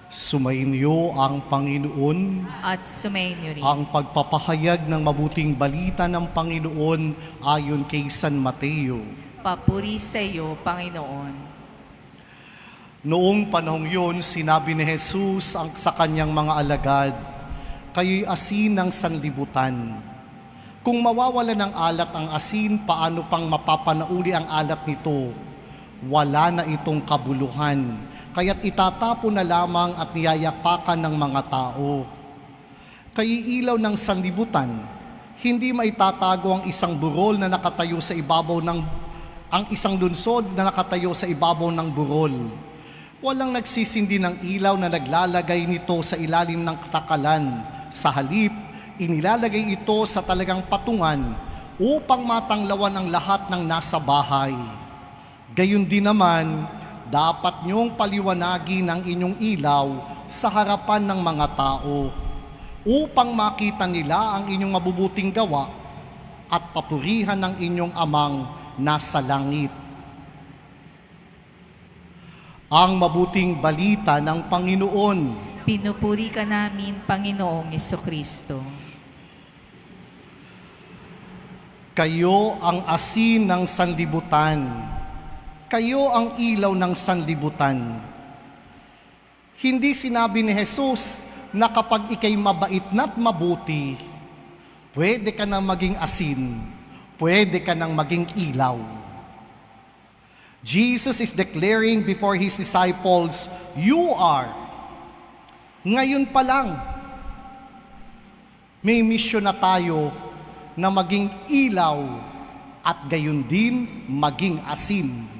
Sumainyo ang Panginoon, at sumainyo rin. ang pagpapahayag ng mabuting balita ng Panginoon ayon kay San Mateo. Papuri sa iyo, Panginoon. Noong panahong yun, sinabi ni Jesus sa kanyang mga alagad, "Kayo'y asin ng sanlibutan. Kung mawawala ng alat ang asin, paano pang mapapanauli ang alat nito? Wala na itong kabuluhan. Kaya't itatapon na lamang at niyayapakan ng mga tao. Kayo'y ilaw ng sanlibutan. Hindi maitatago ang isang burol na nakatayo sa ibabaw ng ang isang lunsod na nakatayo sa ibabaw ng burol. Walang nagsisindi ng ilaw na naglalagay nito sa ilalim ng katakalan. Sa halip, inilalagay ito sa talagang patungan upang matanglawan ang lahat ng nasa bahay. Gayon din naman, dapat niyong paliwanagin ang inyong ilaw sa harapan ng mga tao upang makita nila ang inyong mabubuting gawa at papurihan ng inyong amang nasa langit." Ang mabuting balita ng Panginoon. Pinupuri ka namin, Panginoong Jesucristo. Kayo ang asin ng sanlibutan. Kayo ang ilaw ng sanlibutan. Hindi sinabi ni Jesus na kapag ikay mabait na't mabuti, pwede ka nang maging asin, pwede ka nang maging ilaw. Jesus is declaring before His disciples, "You are." Ngayon pa lang, may misyon na tayo na maging ilaw at gayon din maging asin.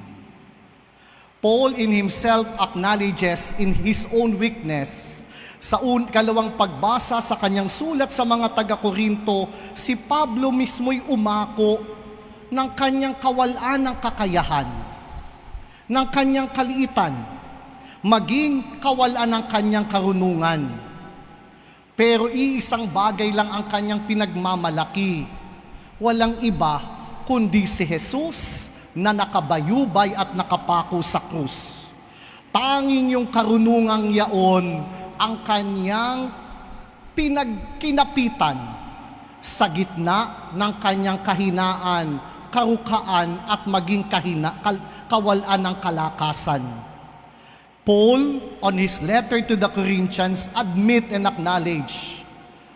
Paul in himself acknowledges in his own weakness. Sa kalawang pagbasa sa kanyang sulat sa mga taga-Korinto, si Pablo mismo'y umako ng kanyang kawalan ng kakayahan, ng kanyang kaliitan, maging kawalan ng kanyang karunungan. Pero iisang bagay lang ang kanyang pinagmamalaki. Walang iba kundi si Jesus na nakabayubay at nakapako sa krus. Tanging yung karunungang yaon ang kanyang pinagkinapitan sa gitna ng kanyang kahinaan, karukaan at maging kawalan ng kalakasan. Paul, on his letter to the Corinthians, admit and acknowledge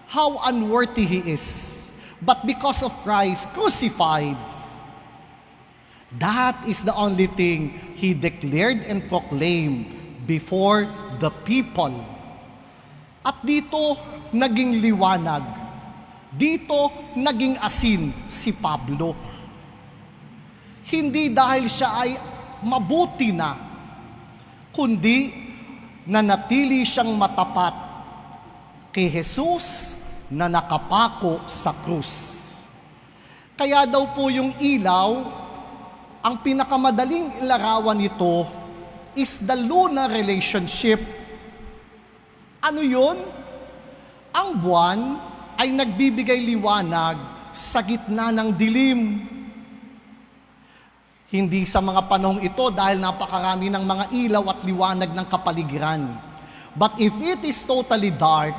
how unworthy he is. But because of Christ crucified, that is the only thing he declared and proclaimed before the people. At dito naging liwanag. Dito naging asin si Pablo. Hindi dahil siya ay mabuti na, kundi nanatili siyang matapat kay Jesus na nakapako sa krus. Kaya daw po yung ilaw, ang pinakamadaling ilarawan nito is the lunar relationship. Ano yun? Ang buwan ay nagbibigay liwanag sa gitna ng dilim. Hindi sa mga panahong ito dahil napakarami ng mga ilaw at liwanag ng kapaligiran. But if it is totally dark,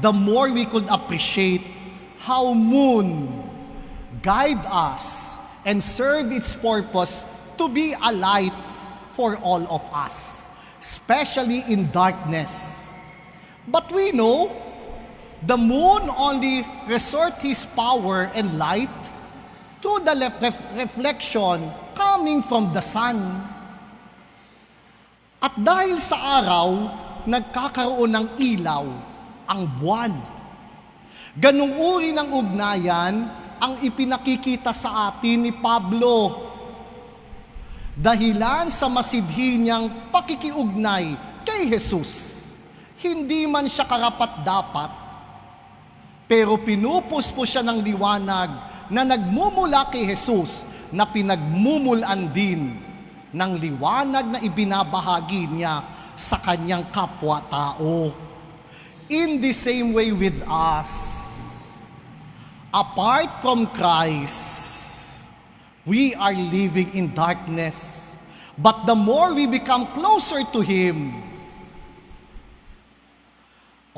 the more we could appreciate how moon guide us and serve its purpose to be a light for all of us, especially in darkness. But we know the moon only resort his power and light to the reflection coming from the sun. At dahil sa araw, nagkakaroon ng ilaw ang buwan. Ganung uri ng ugnayan ang ipinakikita sa atin ni Pablo. Dahilan sa masidhi niyang pakikiugnay kay Jesus. Hindi man siya karapat-dapat, pero pinupuspos siya ng liwanag na nagmumula kay Jesus na pinagmumulan din ng liwanag na ibinabahagi niya sa kanyang kapwa-tao. In the same way with us, apart from Christ, we are living in darkness. But the more we become closer to Him,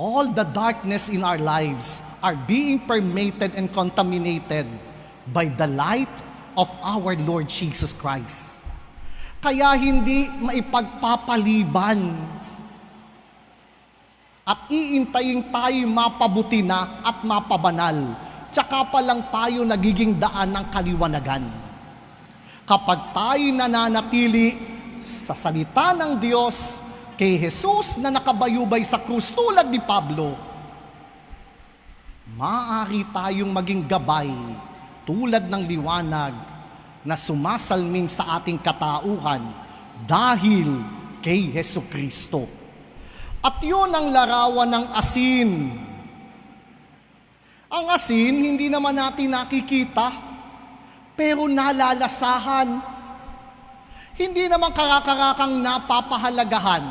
all the darkness in our lives are being permeated and contaminated by the light of our Lord Jesus Christ. Kaya hindi maipagpapaliban at iintayin tayo mapabuti na at mapabanal. Tsaka pa lang tayo nagiging daan ng kaliwanagan. Kapag tayo nananatili sa salita ng Diyos, kay Jesus na nakabayubay sa krus tulad ni Pablo, maaari tayong maging gabay tulad ng liwanag na sumasalmin sa ating katauhan dahil kay Hesukristo. At yun ang larawan ng asin. Ang asin, hindi naman natin nakikita, pero nalalasahan. Hindi naman karakarakang napapahalagahan,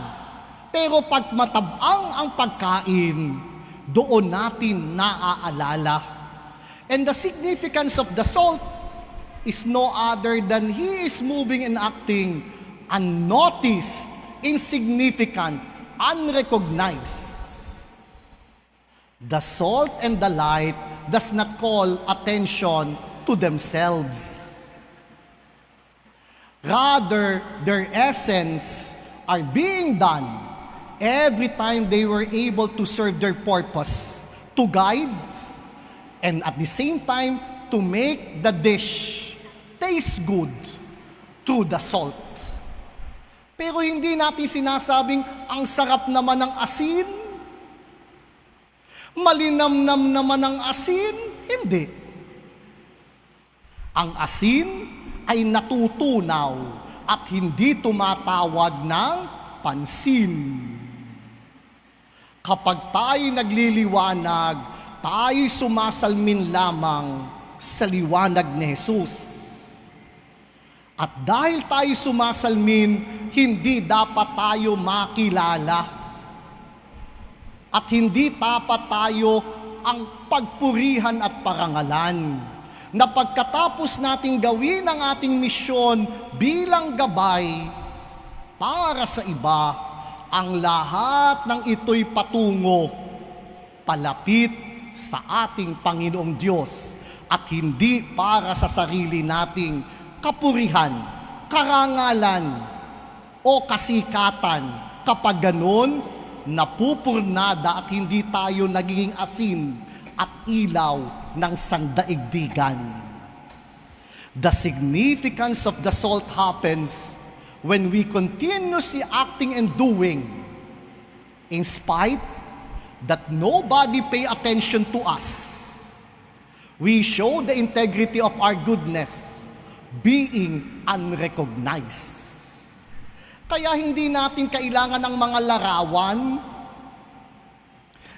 pero pag matabang ang pagkain, doon natin naaalala. And the significance of the salt is no other than He is moving and acting unnoticed, insignificant, unrecognized. The salt and the light does not call attention to themselves. Rather, their essence are being done every time they were able to serve their purpose, to guide, and at the same time, to make the dish taste good through the salt. Pero hindi natin sinasabing, ang sarap naman ng asin, malinamnam naman ang asin. Hindi. Ang asin ay natutunaw at hindi tumatawag ng pansin. Kapag tayo nagliliwanag, tayo sumasalmin lamang sa liwanag ni Jesus. At dahil tayo sumasalmin, hindi dapat tayo makilala. At hindi dapat tayo ang pagpurihan at parangalan. Na pagkatapos nating gawin ang ating misyon bilang gabay para sa iba, ang lahat ng ito'y patungo, palapit sa ating Panginoong Diyos at hindi para sa sarili nating kapurihan, karangalan o kasikatan. Kapag ganun, napupurnada at hindi tayo nagiging asin at ilaw ng sandaigdigan. The significance of the salt happens when we continuously acting and doing in spite that nobody pay attention to us. We show the integrity of our goodness being unrecognized. Kaya hindi natin kailangan ng mga larawan.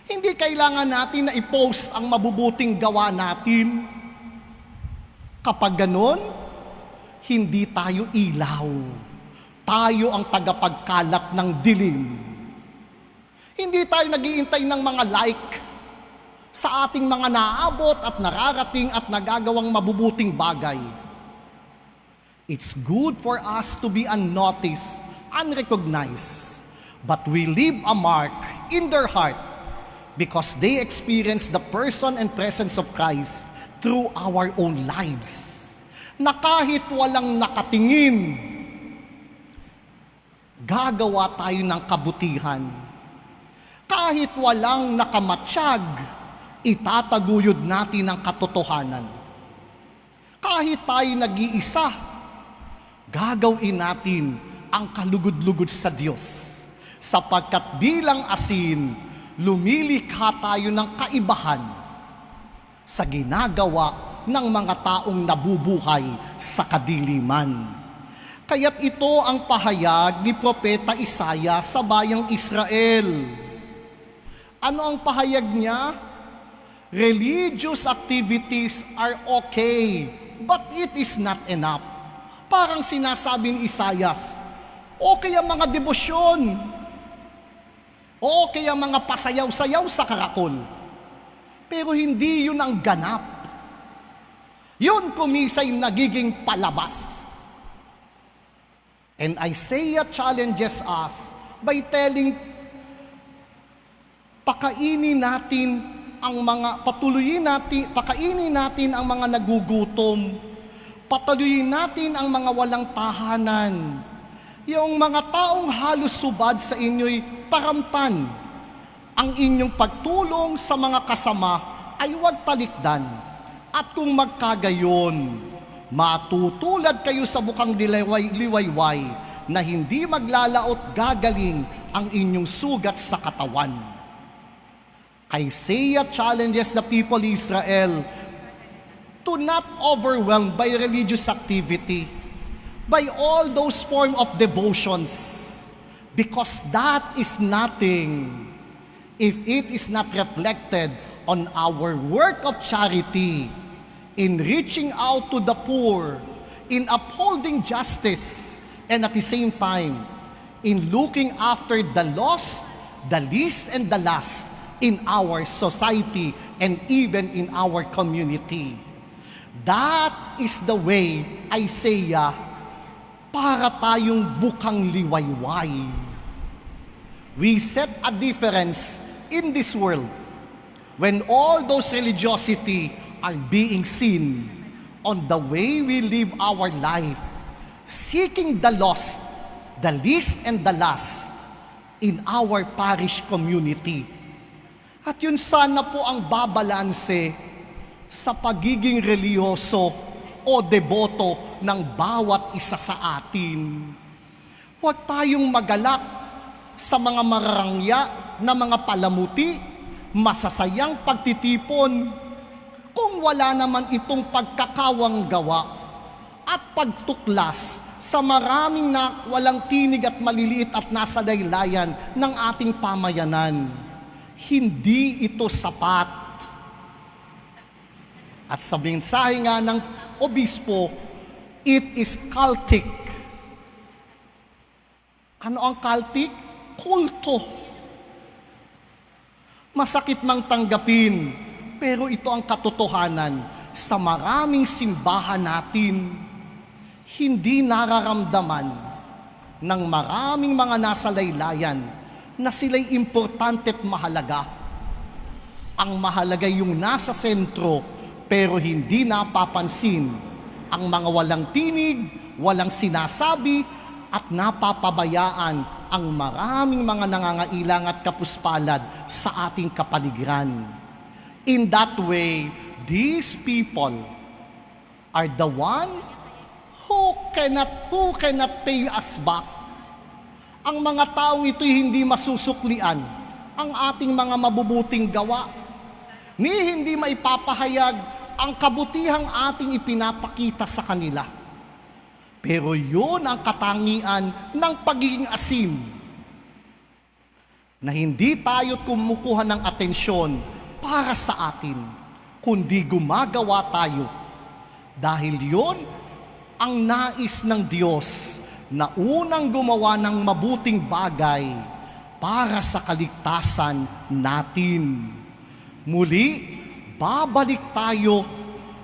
Hindi kailangan natin na i-post ang mabubuting gawa natin. Kapag ganon, hindi tayo ilaw. Tayo ang tagapagkalat ng dilim. Hindi tayo nag-iintay ng mga like sa ating mga naabot at nararating at nagagawang mabubuting bagay. It's good for us to be unnoticed, unrecognized, but we leave a mark in their heart because they experience the person and presence of Christ through our own lives. Na kahit walang nakatingin, gagawa tayo ng kabutihan. Kahit walang nakamatsyag, itataguyod natin ang katotohanan. Kahit tayo nag-iisa, gagawin natin ang kalugod-lugod sa Diyos. Sapagkat bilang asin, lumilikha tayo ng kaibahan sa ginagawa ng mga taong nabubuhay sa kadiliman. Kaya't ito ang pahayag ni Propeta Isaiah sa bayang Israel. Ano ang pahayag niya? Religious activities are okay, but it is not enough. Parang sinasabi ni Isaiah, okay ang mga debosyon, okay ang mga pasayaw-sayaw sa karakol, pero hindi yun ang ganap. Yun kumisay nagiging palabas. And Isaiah challenges us by telling Pakainin natin pakainin natin ang mga nagugutom. Patuloyin natin ang mga walang tahanan. Yung mga taong halos subad sa inyo'y paramtan. Ang inyong pagtulong sa mga kasama ay huwag talikdan. At kung magkagayon, matutulad kayo sa bukang liwayway na hindi maglalaot gagaling ang inyong sugat sa katawan. Isaiah challenges the people of Israel to not overwhelmed by religious activity, by all those forms of devotions, because that is nothing if it is not reflected on our work of charity, in reaching out to the poor, in upholding justice, and at the same time, in looking after the lost, the least, and the last in our society and even in our community. That is the way, Isaiah, para tayong bukang liwayway. We set a difference in this world when all those religiosity are being seen on the way we live our life, seeking the lost, the least, and the last in our parish community. At yun sana po ang babalanse sa pagiging reliyoso o deboto ng bawat isa sa atin. Huwag tayong magalak sa mga mararangya na mga palamuti, masasayang pagtitipon, kung wala naman itong pagkakawang gawa at pagtuklas sa maraming na walang tinig at maliliit at nasa laylayan ng ating pamayanan. Hindi ito sapat. At sa mensahe nga ng obispo, it is cultic. Ano ang cultic? Kulto. Masakit mang tanggapin, pero ito ang katotohanan. Sa maraming simbahan natin, hindi nararamdaman ng maraming mga nasa laylayan na sila'y importante at mahalaga. Ang mahalaga yung nasa sentro, pero hindi napapansin ang mga walang tinig, walang sinasabi, at napapabayaan ang maraming mga nangangailang at kapuspalad sa ating kapaligiran. In that way, these people are the one who cannot pay us back. Ang mga taong ito'y hindi masusuklian ang ating mga mabubuting gawa, ni hindi maipapahayag ang kabutihang ating ipinapakita sa kanila. Pero yun ang katangian ng pagiging asin, na hindi tayo kumukuha ng atensyon para sa atin, kundi gumagawa tayo. Dahil yun ang nais ng Diyos, na unang gumawa ng mabuting bagay para sa kaligtasan natin. Muli, babalik tayo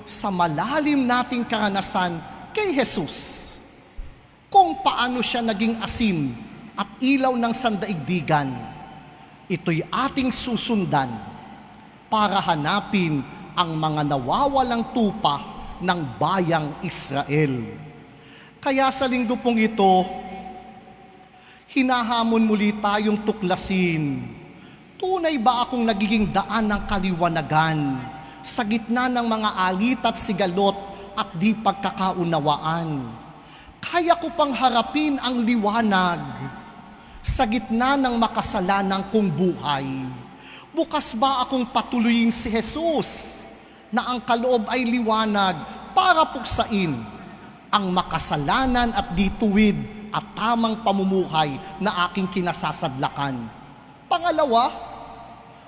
sa malalim nating karanasan kay Jesus, kung paano siya naging asin at ilaw ng sandaigdigan. Ito'y ating susundan para hanapin ang mga nawawalang tupa ng bayang Israel. Kaya sa linggo pong ito, hinahamon muli tayong tuklasin, tunay ba akong nagiging daan ng kaliwanagan sa gitna ng mga alit at sigalot at di pagkakaunawaan? Kaya ko pang harapin ang liwanag sa gitna ng makasalanang kong buhay. Bukas ba akong patuloyin si Jesus na ang kaloob ay liwanag para puksain ang makasalanan at dituwid at tamang pamumuhay na aking kinasasadlakan? Pangalawa,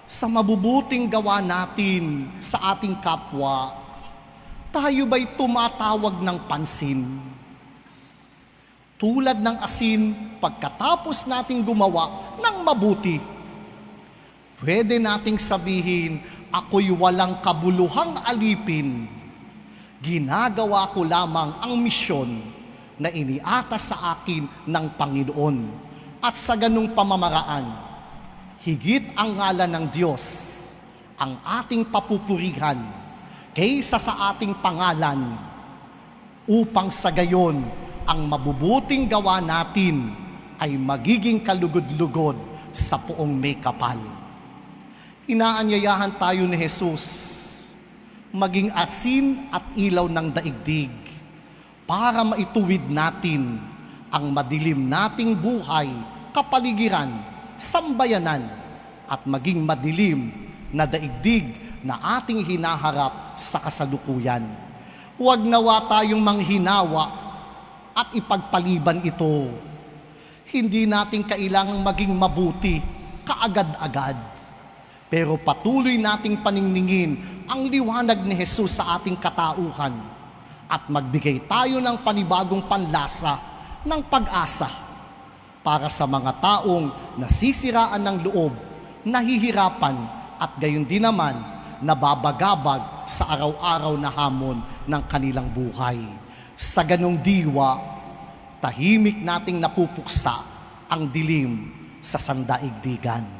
sa mabubuting gawa natin sa ating kapwa, tayo ba'y tumatawag ng pansin? Tulad ng asin, pagkatapos nating gumawa ng mabuti, pwede nating sabihin, ako'y walang kabuluhang alipin. Ginagawa ko lamang ang misyon na iniatas sa akin ng Panginoon. At sa ganung pamamaraan, higit ang ngalan ng Diyos ang ating papupurihan kaysa sa ating pangalan, upang sa gayon ang mabubuting gawa natin ay magiging kalugod-lugod sa poong may kapal. Inaanyayahan tayo ni Jesus maging asin at ilaw ng daigdig para maituwid natin ang madilim nating buhay, kapaligiran, sambayanan at maging madilim na daigdig na ating hinaharap sa kasalukuyan. Huwag nawa tayong manghinawa at ipagpaliban ito. Hindi natin kailangang maging mabuti kaagad-agad, pero patuloy nating paniningin ang liwanag ni Jesus sa ating katauhan at magbigay tayo ng panibagong panlasa ng pag-asa para sa mga taong nasisiraan ng loob, nahihirapan at gayon din naman nababagabag sa araw-araw na hamon ng kanilang buhay. Sa ganong diwa, tahimik nating napupuksa ang dilim sa sandaigdigan.